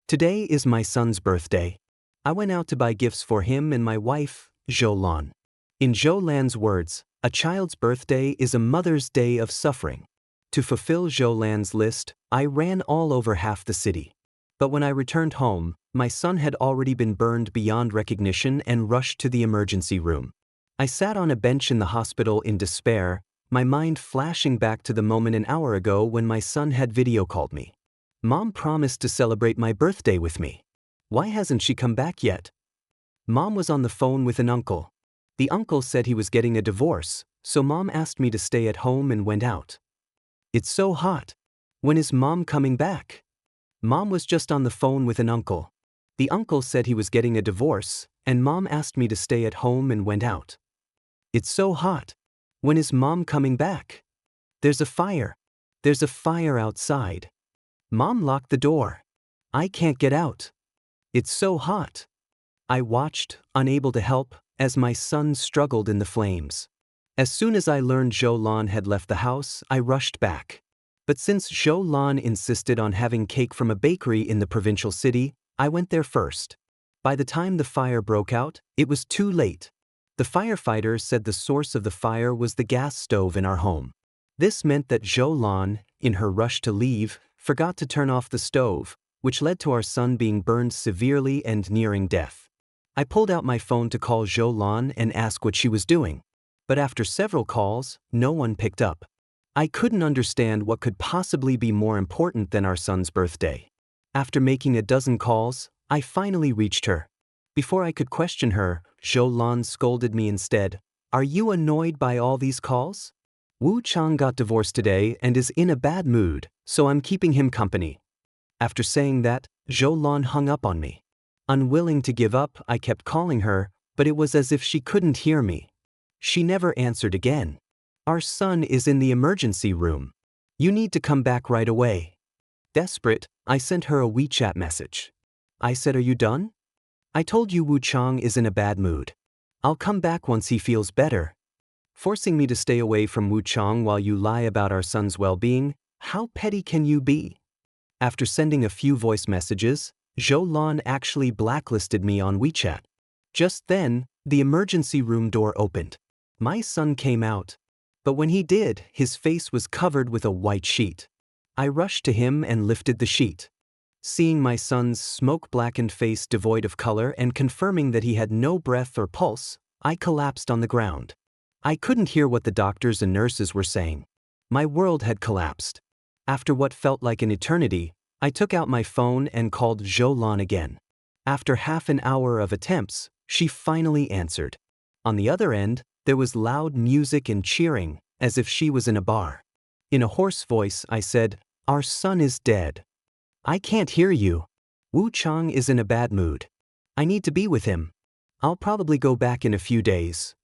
Today is my son's birthday. I went out to buy gifts for him and my wife, Jolan. In Jolan's words, a child's birthday is a mother's day of suffering. To fulfill Jolan's list, I ran all over half the city. But when I returned home, my son had already been burned beyond recognition and rushed to the emergency room. I sat on a bench in the hospital in despair, my mind flashing back to the moment an hour ago when my son had video called me. Mom promised to celebrate my birthday with me. Why hasn't she come back yet? Mom was on the phone with an uncle. The uncle said he was getting a divorce, so Mom asked me to stay at home and went out. It's so hot. When is Mom coming back? Mom was just on the phone with an uncle. The uncle said he was getting a divorce, and Mom asked me to stay at home and went out. It's so hot. When is Mom coming back? There's a fire. There's a fire outside. Mom locked the door. I can't get out. It's so hot. I watched, unable to help, as my son struggled in the flames. As soon as I learned Jolan had left the house, I rushed back. But since Jolan insisted on having cake from a bakery in the provincial city, I went there first. By the time the fire broke out, it was too late. The firefighters said the source of the fire was the gas stove in our home. This meant that Jolan, in her rush to leave, forgot to turn off the stove, which led to our son being burned severely and nearing death. I pulled out my phone to call Jolan and ask what she was doing. But after several calls, no one picked up. I couldn't understand what could possibly be more important than our son's birthday. After making a dozen calls, I finally reached her. Before I could question her, Jolan scolded me instead. Are you annoyed by all these calls? Wu Chang got divorced today and is in a bad mood, so I'm keeping him company. After saying that, Jolan hung up on me. Unwilling to give up, I kept calling her, but it was as if she couldn't hear me. She never answered again. Our son is in the emergency room. You need to come back right away. Desperate, I sent her a WeChat message. I said, are you done? I told you Wu Chang is in a bad mood. I'll come back once he feels better. Forcing me to stay away from Wu Chang while you lie about our son's well-being, how petty can you be? After sending a few voice messages, Jolan actually blacklisted me on WeChat. Just then, the emergency room door opened. My son came out. But when he did, his face was covered with a white sheet. I rushed to him and lifted the sheet. Seeing my son's smoke-blackened face devoid of color and confirming that he had no breath or pulse, I collapsed on the ground. I couldn't hear what the doctors and nurses were saying. My world had collapsed. After what felt like an eternity, I took out my phone and called Jolan again. After half an hour of attempts, she finally answered. On the other end, there was loud music and cheering, as if she was in a bar. In a hoarse voice, I said, our son is dead. I can't hear you. Wu Chang is in a bad mood. I need to be with him. I'll probably go back in a few days.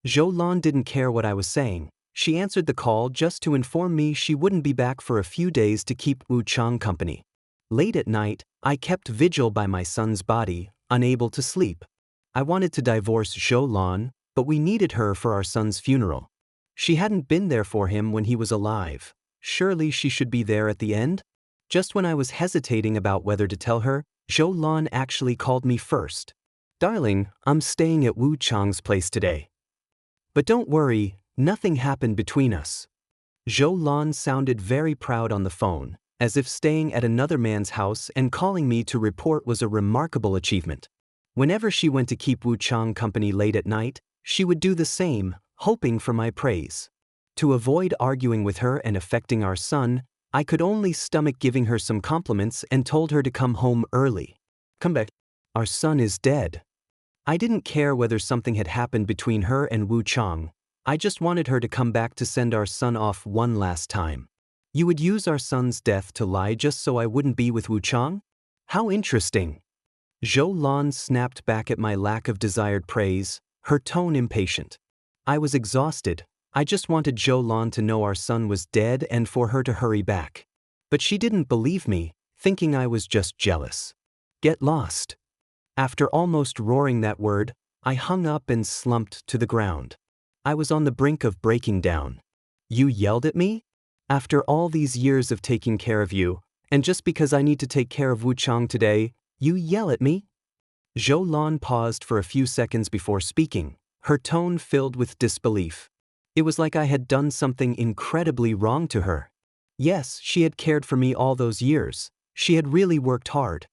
Jolan didn't care what I was saying. She answered the call just to inform me she wouldn't be back for a few days to keep Wu Chang company. Late at night, I kept vigil by my son's body, unable to sleep. I wanted to divorce Jolan, but we needed her for our son's funeral. She hadn't been there for him when he was alive. Surely she should be there at the end? Just when I was hesitating about whether to tell her, Jolan actually called me first. Darling, I'm staying at Wu Chang's place today. But don't worry, nothing happened between us. Jolan sounded very proud on the phone, as if staying at another man's house and calling me to report was a remarkable achievement. Whenever she went to keep Wu Chang company late at night, she would do the same, hoping for my praise. To avoid arguing with her and affecting our son, I could only stomach giving her some compliments and told her to come home early. Come back. Our son is dead. I didn't care whether something had happened between her and Wu Chang. I just wanted her to come back to send our son off one last time. You would use our son's death to lie just so I wouldn't be with Wu Chang? How interesting. Jolan snapped back at my lack of desired praise, her tone impatient. I was exhausted. I just wanted Jolan to know our son was dead and for her to hurry back. But she didn't believe me, thinking I was just jealous. Get lost. After almost roaring that word, I hung up and slumped to the ground. I was on the brink of breaking down. You yelled at me? After all these years of taking care of you, And just because I need to take care of Wu Chang today, you yell at me? Zhou Lan paused for a few seconds before speaking, her tone filled with disbelief. It was like I had done something incredibly wrong to her. Yes, she had cared for me all those years. She had really worked hard.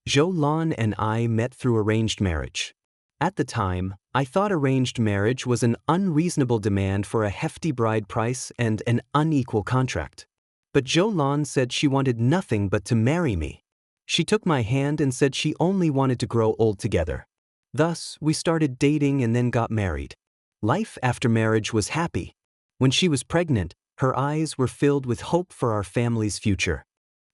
Zhou Lan and I met through arranged marriage. At the time, I thought arranged marriage was an unreasonable demand for a hefty bride price and an unequal contract. But Zhou Lan said she wanted nothing but to marry me. She took my hand and said she only wanted to grow old together. Thus, we started dating and then got married. Life after marriage was happy. When she was pregnant, her eyes were filled with hope for our family's future.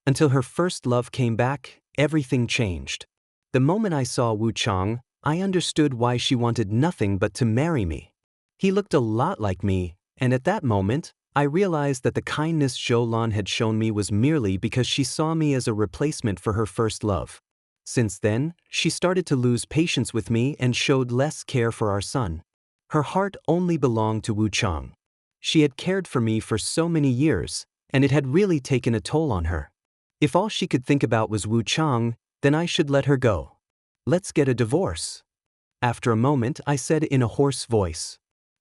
Until her first love came back, everything changed. The moment I saw Wu Chang, I understood why she wanted nothing but to marry me. He looked a lot like me, and at that moment, I realized that the kindness Zhou Lan had shown me was merely because she saw me as a replacement for her first love. Since then, she started to lose patience with me and showed less care for our son. Her heart only belonged to Wu Chang. She had cared for me for so many years, and it had really taken a toll on her. If all she could think about was Wu Chang, then I should let her go. Let's get a divorce. After a moment, I said in a hoarse voice.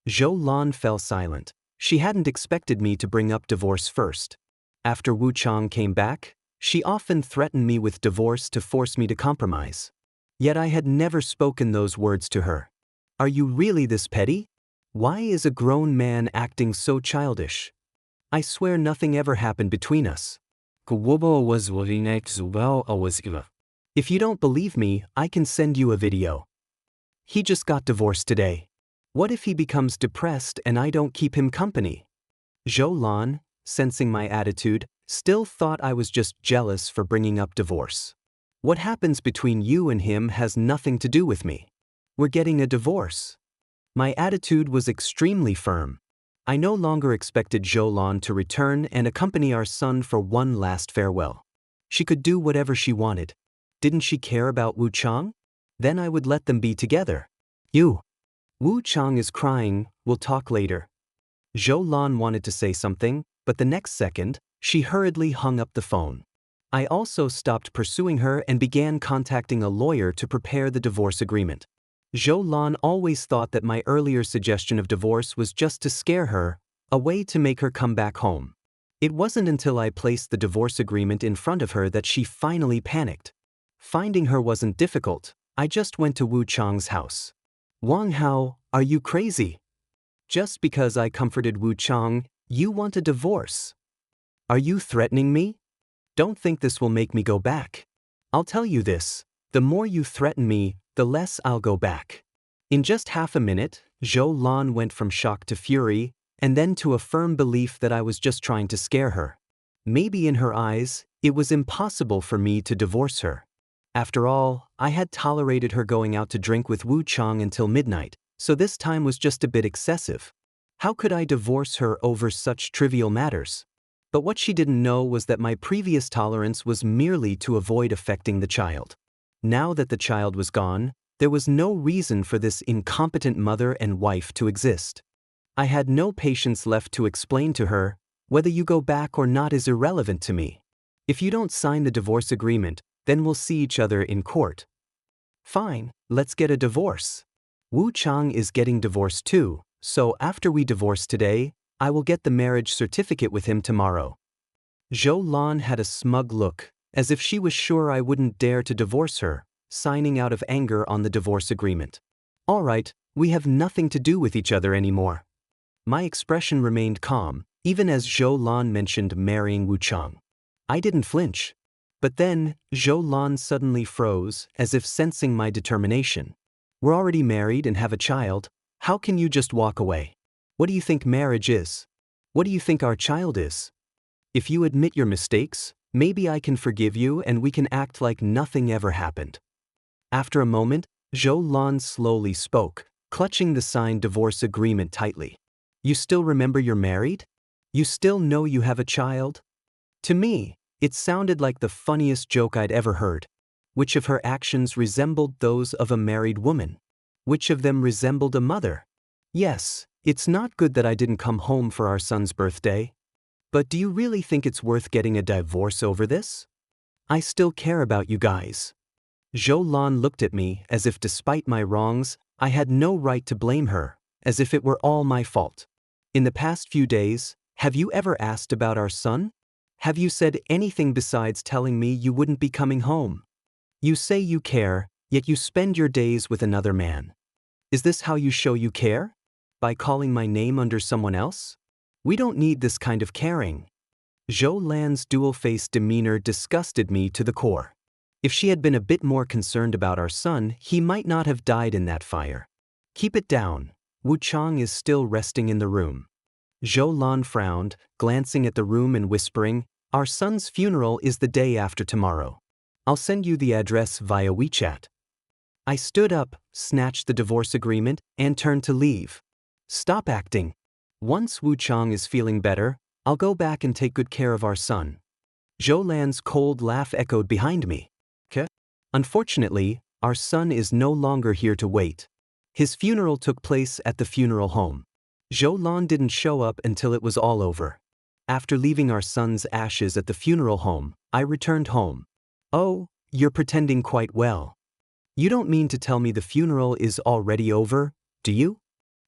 Zhou Lan fell silent. She hadn't expected me to bring up divorce first. After Wu Chang came back, she often threatened me with divorce to force me to compromise. Yet I had never spoken those words to her. Are you really this petty? Why is a grown man acting so childish? I swear nothing ever happened between us. If you don't believe me, I can send you a video. He just got divorced today. What if he becomes depressed and I don't keep him company? Zhou Lan, sensing my attitude, still thought I was just jealous for bringing up divorce. What happens between you and him has nothing to do with me. We're getting a divorce. My attitude was extremely firm. I no longer expected Zhou Lan to return and accompany our son for one last farewell. She could do whatever she wanted. Didn't she care about Wu Chang? Then I would let them be together. Wu Chang is crying, we'll talk later. Zhou Lan wanted to say something, but the next second, she hurriedly hung up the phone. I also stopped pursuing her and began contacting a lawyer to prepare the divorce agreement. Zhou Lan always thought that my earlier suggestion of divorce was just to scare her, a way to make her come back home. It wasn't until I placed the divorce agreement in front of her that she finally panicked. Finding her wasn't difficult. I just went to Wu Chang's house. Wang Hao, are you crazy? Just because I comforted Wu Chang, you want a divorce? Are you threatening me? Don't think this will make me go back. I'll tell you this, the more you threaten me, the less I'll go back. In just half a minute, Zhou Lan went from shock to fury, and then to a firm belief that I was just trying to scare her. Maybe in her eyes, it was impossible for me to divorce her. After all, I had tolerated her going out to drink with Wu Chang until midnight, so this time was just a bit excessive. How could I divorce her over such trivial matters? But what she didn't know was that my previous tolerance was merely to avoid affecting the child. Now that the child was gone, there was no reason for this incompetent mother and wife to exist. I had no patience left to explain to her, whether you go back or not is irrelevant to me. If you don't sign the divorce agreement, then we'll see each other in court. Fine, let's get a divorce. Wu Chang is getting divorced too, so after we divorce today, I will get the marriage certificate with him tomorrow. Zhou Lan had a smug look, as if she was sure I wouldn't dare to divorce her, signing out of anger on the divorce agreement. All right, we have nothing to do with each other anymore. My expression remained calm, even as Zhou Lan mentioned marrying Wu Chang. I didn't flinch. But then, Zhou Lan suddenly froze, as if sensing my determination. We're already married and have a child. How can you just walk away? What do you think marriage is? What do you think our child is? If you admit your mistakes, maybe I can forgive you and we can act like nothing ever happened. After a moment, Zhou Lan slowly spoke, clutching the signed divorce agreement tightly. You still remember you're married? You still know you have a child? To me, it sounded like the funniest joke I'd ever heard. Which of her actions resembled those of a married woman? Which of them resembled a mother? Yes, it's not good that I didn't come home for our son's birthday. But do you really think it's worth getting a divorce over this? I still care about you guys. Zhou Lan looked at me as if despite my wrongs, I had no right to blame her, as if it were all my fault. In the past few days, have you ever asked about our son? Have you said anything besides telling me you wouldn't be coming home? You say you care, yet you spend your days with another man. Is this how you show you care? By calling my name under someone else? We don't need this kind of caring. Zhou Lan's dual-faced demeanor disgusted me to the core. If she had been a bit more concerned about our son, he might not have died in that fire. Keep it down. Wu Chang is still resting in the room. Zhou Lan frowned, glancing at the room and whispering, "Our son's funeral is the day after tomorrow. I'll send you the address via WeChat." I stood up, snatched the divorce agreement, and turned to leave. Stop acting. Once Wu Chang is feeling better, I'll go back and take good care of our son. Zhou Lan's cold laugh echoed behind me. Unfortunately, our son is no longer here to wait. His funeral took place at the funeral home. Zhou Lan didn't show up until it was all over. After leaving our son's ashes at the funeral home, I returned home. Oh, you're pretending quite well. You don't mean to tell me the funeral is already over, do you?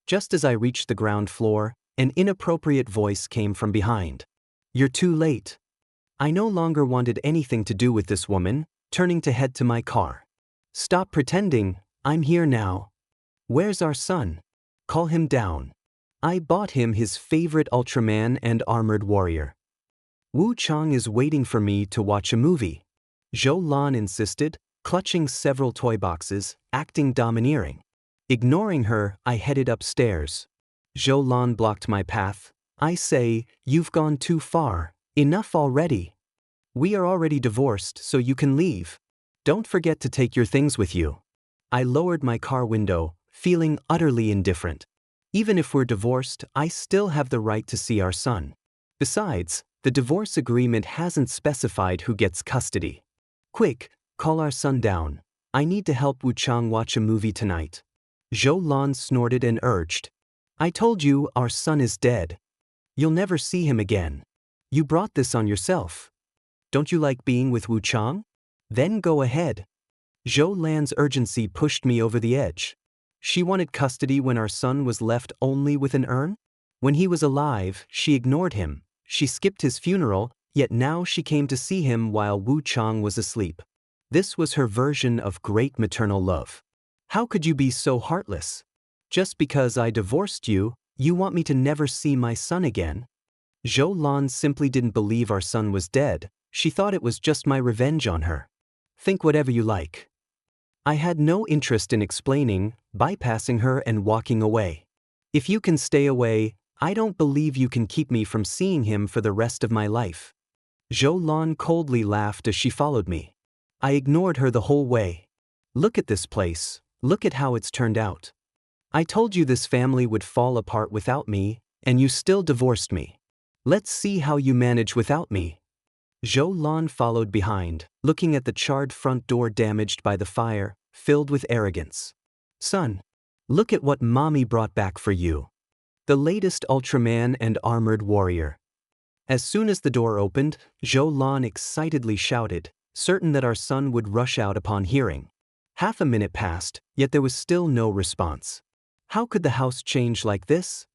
Just as I reached the ground floor, an inappropriate voice came from behind. You're too late. I no longer wanted anything to do with this woman, turning to head to my car. Stop pretending, I'm here now. Where's our son? Call him down. I bought him his favorite Ultraman and Armored Warrior. Wu Chang is waiting for me to watch a movie. Zhou Lan insisted, clutching several toy boxes, acting domineering. Ignoring her, I headed upstairs. Zhou Lan blocked my path. I say, you've gone too far. Enough already. We are already divorced, so you can leave. Don't forget to take your things with you. I lowered my car window, feeling utterly indifferent. Even if we're divorced, I still have the right to see our son. Besides, the divorce agreement hasn't specified who gets custody. Quick, call our son down. I need to help Wu Chang watch a movie tonight. Zhou Lan snorted and urged. I told you our son is dead. You'll never see him again. You brought this on yourself. Don't you like being with Wu Chang? Then go ahead. Zhou Lan's urgency pushed me over the edge. She wanted custody when our son was left only with an urn? When he was alive, she ignored him. She skipped his funeral, yet now she came to see him while Wu Chang was asleep. This was her version of great maternal love. How could you be so heartless? Just because I divorced you, you want me to never see my son again? Zhou Lan simply didn't believe our son was dead. She thought it was just my revenge on her. Think whatever you like. I had no interest in explaining, bypassing her and walking away. If you can stay away, I don't believe you can keep me from seeing him for the rest of my life. Zhou Lan coldly laughed as she followed me. I ignored her the whole way. Look at this place. Look at how it's turned out. I told you this family would fall apart without me, and you still divorced me. Let's see how you manage without me. Zhou Lan followed behind, looking at the charred front door damaged by the fire, filled with arrogance. Son, look at what mommy brought back for you. The latest Ultraman and Armored Warrior. As soon as the door opened, Zhou Lan excitedly shouted, certain that our son would rush out upon hearing. Half a minute passed, yet there was still no response. How could the house change like this?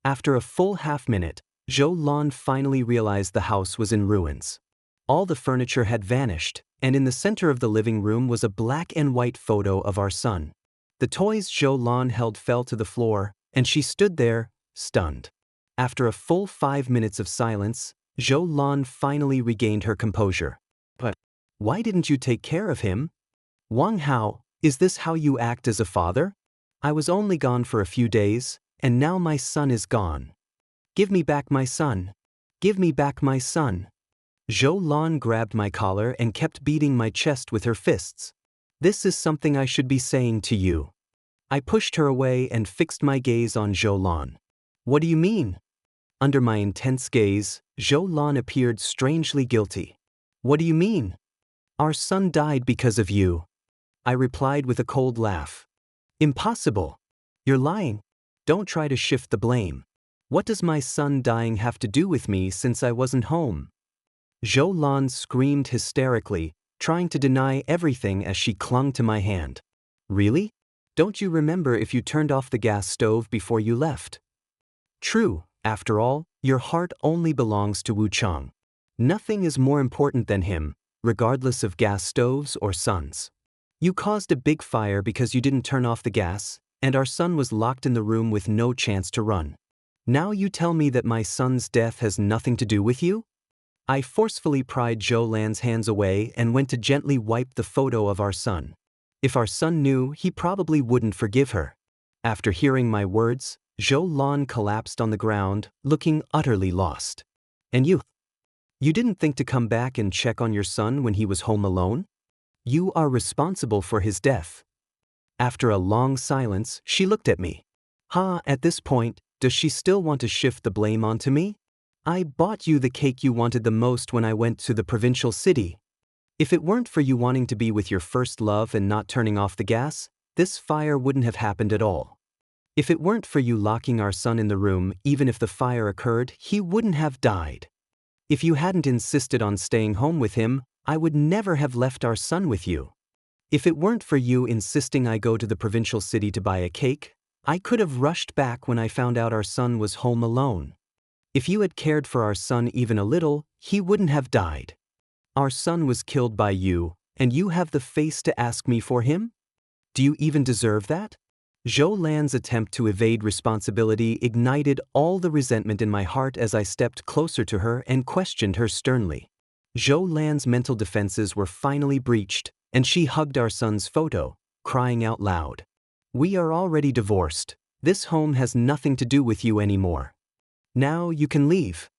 After a full half-minute, Zhou Lan finally realized the house was in ruins. All the furniture had vanished, and in the center of the living room was a black and white photo of our son. The toys Zhou Lan held fell to the floor, and she stood there, stunned. After a full 5 minutes of silence, Zhou Lan finally regained her composure. But why didn't you take care of him? Wang Hao, is this how you act as a father? I was only gone for a few days, and now my son is gone. Give me back my son. Give me back my son. Zhou Lan grabbed my collar and kept beating my chest with her fists. This is something I should be saying to you. I pushed her away and fixed my gaze on Zhou Lan. What do you mean? Under my intense gaze, Zhou Lan appeared strangely guilty. What do you mean? Our son died because of you. I replied with a cold laugh. Impossible. You're lying. Don't try to shift the blame. What does my son dying have to do with me since I wasn't home? Zhou Lan screamed hysterically, trying to deny everything as she clung to my hand. Really? Don't you remember if you turned off the gas stove before you left? True, after all, your heart only belongs to Wu Chang. Nothing is more important than him, regardless of gas stoves or suns. You caused a big fire because you didn't turn off the gas, and our son was locked in the room with no chance to run. Now you tell me that my son's death has nothing to do with you? I forcefully pried Zhou Lan's hands away and went to gently wipe the photo of our son. If our son knew, he probably wouldn't forgive her. After hearing my words, Zhou Lan collapsed on the ground, looking utterly lost. And you? You didn't think to come back and check on your son when he was home alone? You are responsible for his death. After a long silence, she looked at me. At this point, does she still want to shift the blame onto me? I bought you the cake you wanted the most when I went to the provincial city. If it weren't for you wanting to be with your first love and not turning off the gas, this fire wouldn't have happened at all. If it weren't for you locking our son in the room, even if the fire occurred, he wouldn't have died. If you hadn't insisted on staying home with him, I would never have left our son with you. If it weren't for you insisting I go to the provincial city to buy a cake, I could have rushed back when I found out our son was home alone. If you had cared for our son even a little, he wouldn't have died. Our son was killed by you, and you have the face to ask me for him? Do you even deserve that? Zhou Lan's attempt to evade responsibility ignited all the resentment in my heart as I stepped closer to her and questioned her sternly. Zhou Lan's mental defenses were finally breached, and she hugged our son's photo, crying out loud. We are already divorced. This home has nothing to do with you anymore. Now you can leave.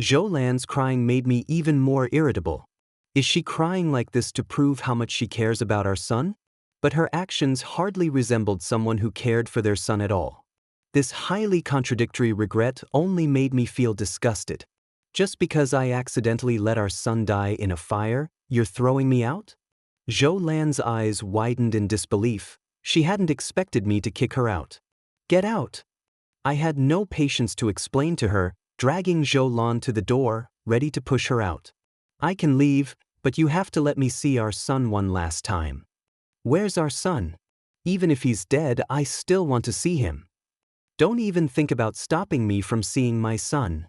Zhou Lan's crying made me even more irritable. Is she crying like this to prove how much she cares about our son? But her actions hardly resembled someone who cared for their son at all. This highly contradictory regret only made me feel disgusted. Just because I accidentally let our son die in a fire, you're throwing me out? Zhou Lan's eyes widened in disbelief. She hadn't expected me to kick her out. Get out! I had no patience to explain to her, dragging Zhou Lan to the door, ready to push her out. I can leave, but you have to let me see our son one last time. Where's our son? Even if he's dead, I still want to see him. Don't even think about stopping me from seeing my son.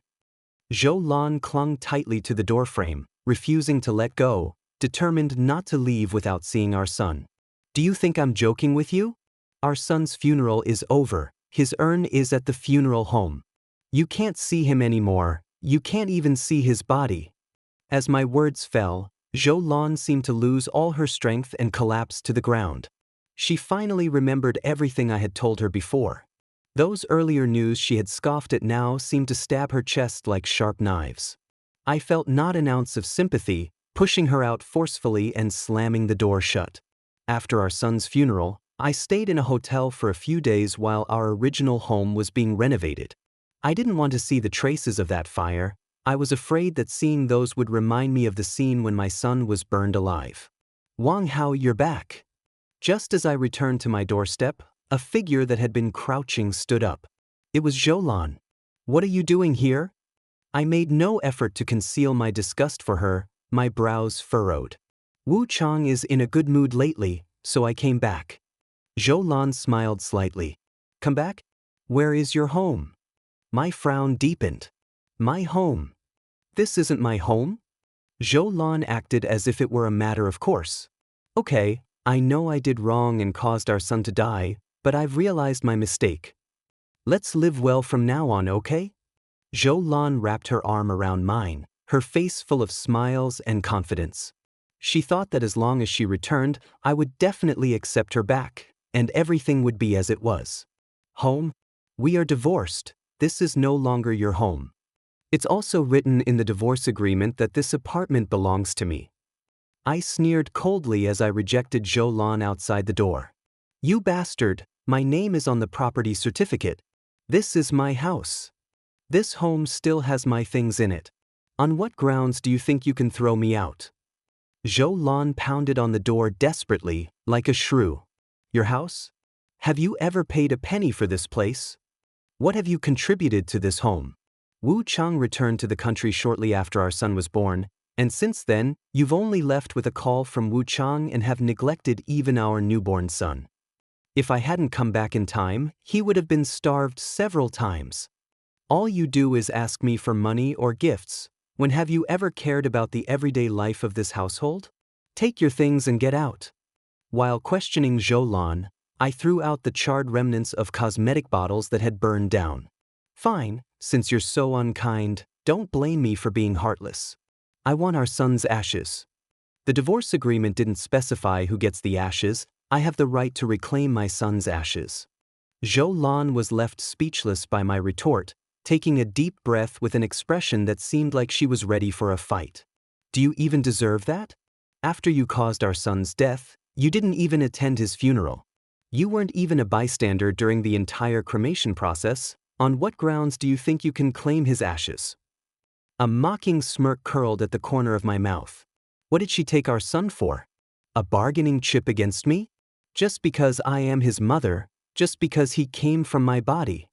Zhou Lan clung tightly to the doorframe, refusing to let go, determined not to leave without seeing our son. Do you think I'm joking with you? Our son's funeral is over. His urn is at the funeral home. You can't see him anymore. You can't even see his body. As my words fell, Zhou Lan seemed to lose all her strength and collapse to the ground. She finally remembered everything I had told her before. Those earlier news she had scoffed at now seemed to stab her chest like sharp knives. I felt not an ounce of sympathy, pushing her out forcefully and slamming the door shut. After our son's funeral, I stayed in a hotel for a few days while our original home was being renovated. I didn't want to see the traces of that fire. I was afraid that seeing those would remind me of the scene when my son was burned alive. Wang Hao, you're back. Just as I returned to my doorstep, a figure that had been crouching stood up. It was Zhou Lan. What are you doing here? I made no effort to conceal my disgust for her, my brows furrowed. Wu Chang is in a good mood lately, so I came back. Zhou Lan smiled slightly. Come back? Where is your home? My frown deepened. My home. This isn't my home? Zhou Lan acted as if it were a matter of course. Okay, I know I did wrong and caused our son to die, but I've realized my mistake. Let's live well from now on, okay? Zhou Lan wrapped her arm around mine, her face full of smiles and confidence. She thought that as long as she returned, I would definitely accept her back, and everything would be as it was. Home? We are divorced. This is no longer your home. It's also written in the divorce agreement that this apartment belongs to me. I sneered coldly as I rejected Zhou Lan outside the door. You bastard, my name is on the property certificate. This is my house. This home still has my things in it. On what grounds do you think you can throw me out? Zhou Lan pounded on the door desperately, like a shrew. Your house? Have you ever paid a penny for this place? What have you contributed to this home? Wu Chang returned to the country shortly after our son was born, And since then, you've only left with a call from Wu Chang and have neglected even our newborn son. If I hadn't come back in time, he would have been starved several times. All you do is ask me for money or gifts. When have you ever cared about the everyday life of this household? Take your things and get out. While questioning Zhou Lan, I threw out the charred remnants of cosmetic bottles that had burned down. Fine, since you're so unkind, don't blame me for being heartless. I want our son's ashes. The divorce agreement didn't specify who gets the ashes. I have the right to reclaim my son's ashes. Zhou Lan was left speechless by my retort, taking a deep breath with an expression that seemed like she was ready for a fight. Do you even deserve that? After you caused our son's death, you didn't even attend his funeral. You weren't even a bystander during the entire cremation process. On what grounds do you think you can claim his ashes? A mocking smirk curled at the corner of my mouth. What did she take our son for? A bargaining chip against me? Just because I am his mother, just because he came from my body.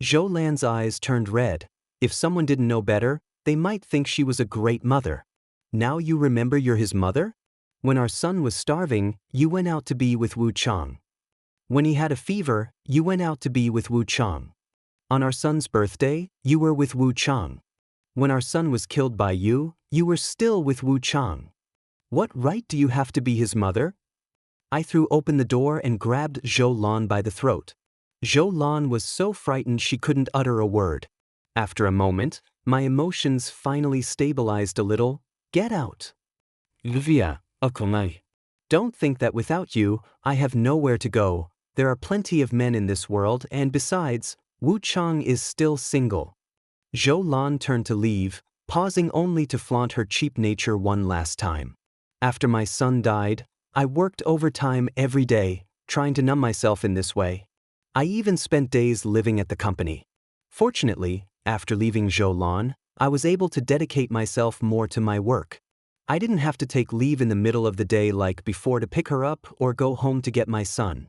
Zhou Lan's eyes turned red. If someone didn't know better, they might think she was a great mother. Now you remember you're his mother? When our son was starving, you went out to be with Wu Chang. When he had a fever, you went out to be with Wu Chang. On our son's birthday, you were with Wu Chang. When our son was killed by you, you were still with Wu Chang. What right do you have to be his mother? I threw open the door and grabbed Zhou Lan by the throat. Zhou Lan was so frightened she couldn't utter a word. After a moment, my emotions finally stabilized a little. Get out. Livia, akomai. Don't think that without you, I have nowhere to go. There are plenty of men in this world, and besides, Wu Chang is still single. Zhou Lan turned to leave, pausing only to flaunt her cheap nature one last time. After my son died, I worked overtime every day, trying to numb myself in this way. I even spent days living at the company. Fortunately, after leaving Zhou Lan, I was able to dedicate myself more to my work. I didn't have to take leave in the middle of the day like before to pick her up or go home to get my son.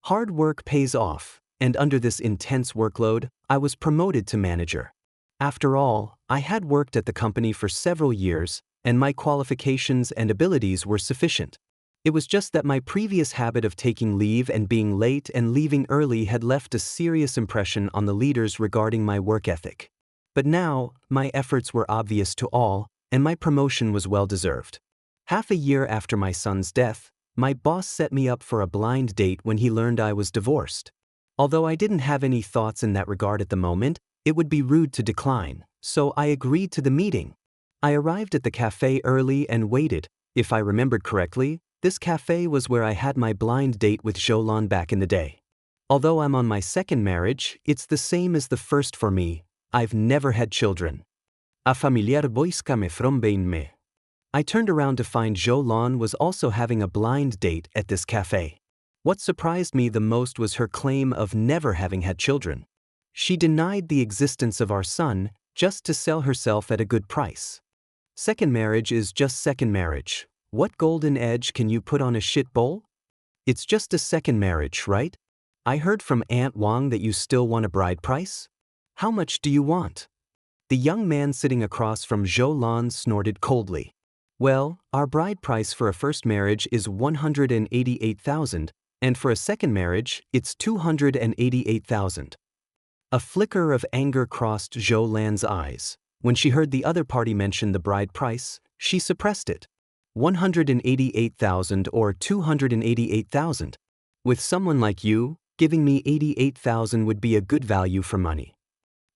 Hard work pays off, and under this intense workload, I was promoted to manager. After all, I had worked at the company for several years, and my qualifications and abilities were sufficient. It was just that my previous habit of taking leave and being late and leaving early had left a serious impression on the leaders regarding my work ethic. But now, my efforts were obvious to all, and my promotion was well-deserved. Half a year after my son's death, my boss set me up for a blind date when he learned I was divorced. Although I didn't have any thoughts in that regard at the moment, it would be rude to decline, so I agreed to the meeting. I arrived at the cafe early and waited. If I remembered correctly, this cafe was where I had my blind date with Zhou Lan back in the day. Although I'm on my second marriage, it's the same as the first for me. I've never had children. A familiar voice came from behind me. I turned around to find Zhou Lan was also having a blind date at this cafe. What surprised me the most was her claim of never having had children. She denied the existence of our son just to sell herself at a good price. Second marriage is just second marriage. What golden edge can you put on a shit bowl? It's just a second marriage, right? I heard from Aunt Wang that you still want a bride price? How much do you want? The young man sitting across from Zhou Lan snorted coldly. Well, our bride price for a first marriage is 188,000, and for a second marriage, it's 288,000. A flicker of anger crossed Zhou Lan's eyes. When she heard the other party mention the bride price, she suppressed it. 188,000 or 288,000. With someone like you, giving me 88,000 would be a good value for money.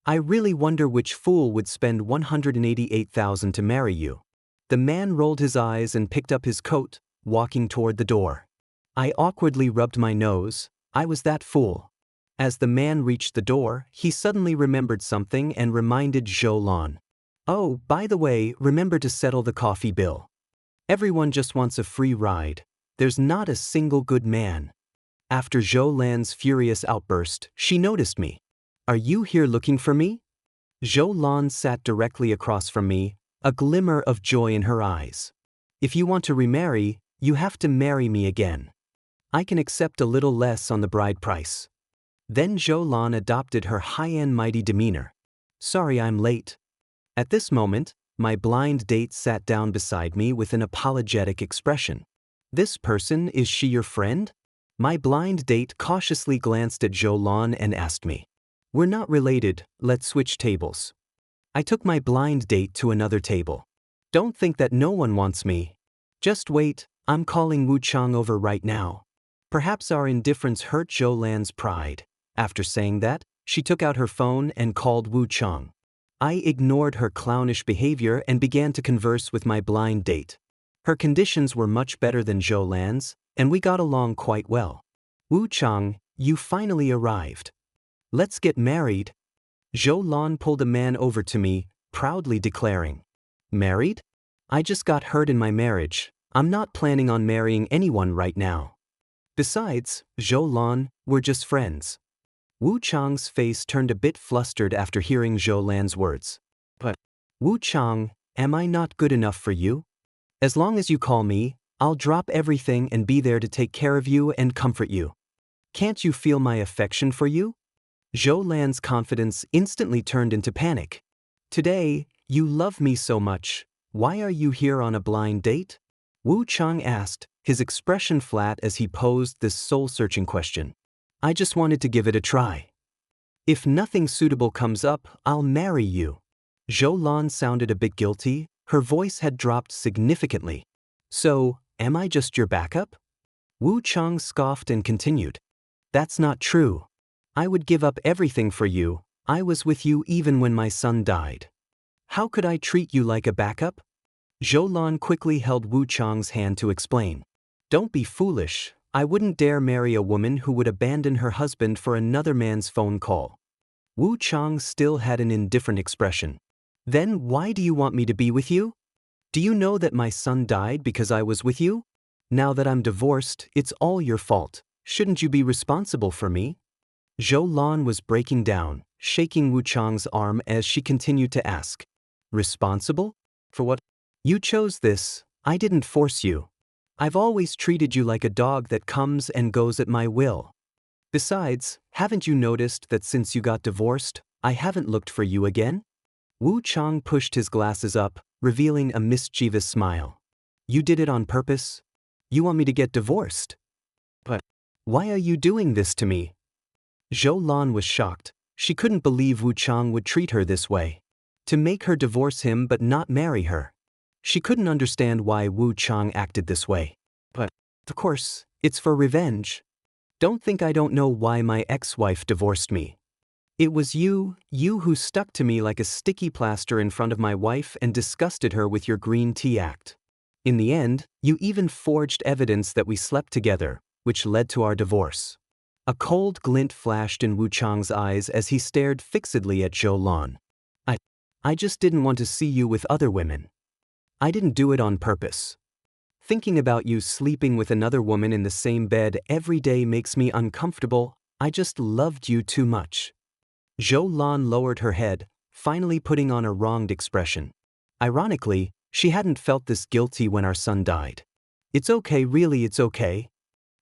I really wonder which fool would spend 188,000 to marry you. The man rolled his eyes and picked up his coat, walking toward the door. I awkwardly rubbed my nose. I was that fool. As the man reached the door, he suddenly remembered something and reminded Zhou Lan. Oh, by the way, remember to settle the coffee bill. Everyone just wants a free ride. There's not a single good man. After Zhou Lan's furious outburst, she noticed me. Are you here looking for me? Zhou Lan sat directly across from me, a glimmer of joy in her eyes. If you want to remarry, you have to marry me again. I can accept a little less on the bride price. Then Zhou Lan adopted her high and mighty demeanor. Sorry I'm late. At this moment, My blind date sat down beside me with an apologetic expression. This person, is she your friend? My blind date cautiously glanced at Jolan and asked me. We're not related, let's switch tables. I took my blind date to another table. Don't think that no one wants me. Just wait, I'm calling Wu Chang over right now. Perhaps our indifference hurt Jolan's pride. After saying that, she took out her phone and called Wu Chang. I ignored her clownish behavior and began to converse with my blind date. Her conditions were much better than Jolan's, and we got along quite well. Wu Chang, you finally arrived. Let's get married. Jolan pulled a man over to me, proudly declaring. Married? I just got hurt in my marriage. I'm not planning on marrying anyone right now. Besides, Jolan, we're just friends. Wu Chang's face turned a bit flustered after hearing Jolan's words. But, Wu Chang, am I not good enough for you? As long as you call me, I'll drop everything and be there to take care of you and comfort you. Can't you feel my affection for you? Jolan's confidence instantly turned into panic. Today, you love me so much. Why are you here on a blind date? Wu Chang asked, his expression flat as he posed this soul-searching question. I just wanted to give it a try. If nothing suitable comes up, I'll marry you. Jolan sounded a bit guilty. Her voice had dropped significantly. So, am I just your backup? Wu Chang scoffed and continued. That's not true. I would give up everything for you. I was with you even when my son died. How could I treat you like a backup? Jolan quickly held Wu Chang's hand to explain. Don't be foolish. I wouldn't dare marry a woman who would abandon her husband for another man's phone call. Wu Chang still had an indifferent expression. Then why do you want me to be with you? Do you know that my son died because I was with you? Now that I'm divorced, it's all your fault. Shouldn't you be responsible for me? Jolan was breaking down, shaking Wu Chang's arm as she continued to ask. Responsible? For what? You chose this. I didn't force you. I've always treated you like a dog that comes and goes at my will. Besides, haven't you noticed that since you got divorced, I haven't looked for you again? Wu Chang pushed his glasses up, revealing a mischievous smile. You did it on purpose? You want me to get divorced? But why are you doing this to me? Jolan was shocked. She couldn't believe Wu Chang would treat her this way. To make her divorce him but not marry her. She couldn't understand why Wu Chang acted this way. But, of course, it's for revenge. Don't think I don't know why my ex-wife divorced me. It was you who stuck to me like a sticky plaster in front of my wife and disgusted her with your green tea act. In the end, you even forged evidence that we slept together, which led to our divorce. A cold glint flashed in Wu Chang's eyes as he stared fixedly at Jolan. I just didn't want to see you with other women. I didn't do it on purpose. Thinking about you sleeping with another woman in the same bed every day makes me uncomfortable. I just loved you too much. Jolan lowered her head, finally putting on a wronged expression. Ironically, she hadn't felt this guilty when our son died. It's okay, really it's okay.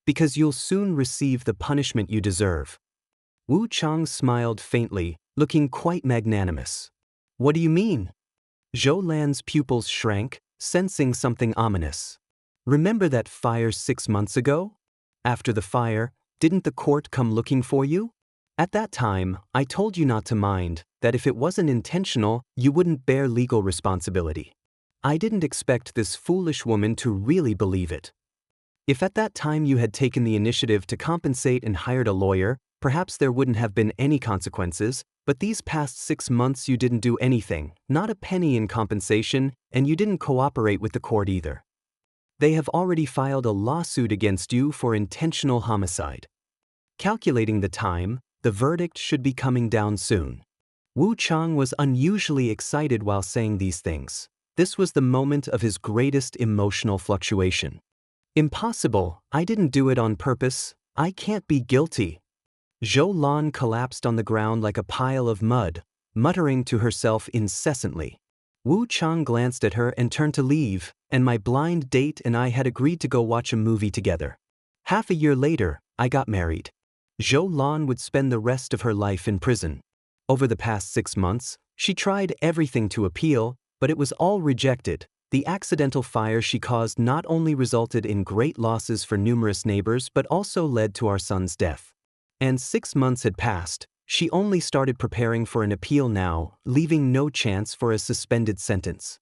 Because you'll soon receive the punishment you deserve. Wu Chang smiled faintly, looking quite magnanimous. What do you mean? Jolan's pupils shrank, sensing something ominous. Remember that fire 6 months ago? After the fire, didn't the court come looking for you? At that time, I told you not to mind, that if it wasn't intentional, you wouldn't bear legal responsibility. I didn't expect this foolish woman to really believe it. If at that time you had taken the initiative to compensate and hired a lawyer, perhaps there wouldn't have been any consequences, but these past 6 months you didn't do anything, not a penny in compensation, and you didn't cooperate with the court either. They have already filed a lawsuit against you for intentional homicide. Calculating the time, the verdict should be coming down soon. Wu Chang was unusually excited while saying these things. This was the moment of his greatest emotional fluctuation. Impossible, I didn't do it on purpose, I can't be guilty. Jolan collapsed on the ground like a pile of mud, muttering to herself incessantly. Wu Chang glanced at her and turned to leave, and my blind date and I had agreed to go watch a movie together. Half a year later, I got married. Jolan would spend the rest of her life in prison. Over the past 6 months, she tried everything to appeal, But it was all rejected. The accidental fire she caused not only resulted in great losses for numerous neighbors but also led to our son's death. And 6 months had passed. She only started preparing for an appeal now, leaving no chance for a suspended sentence.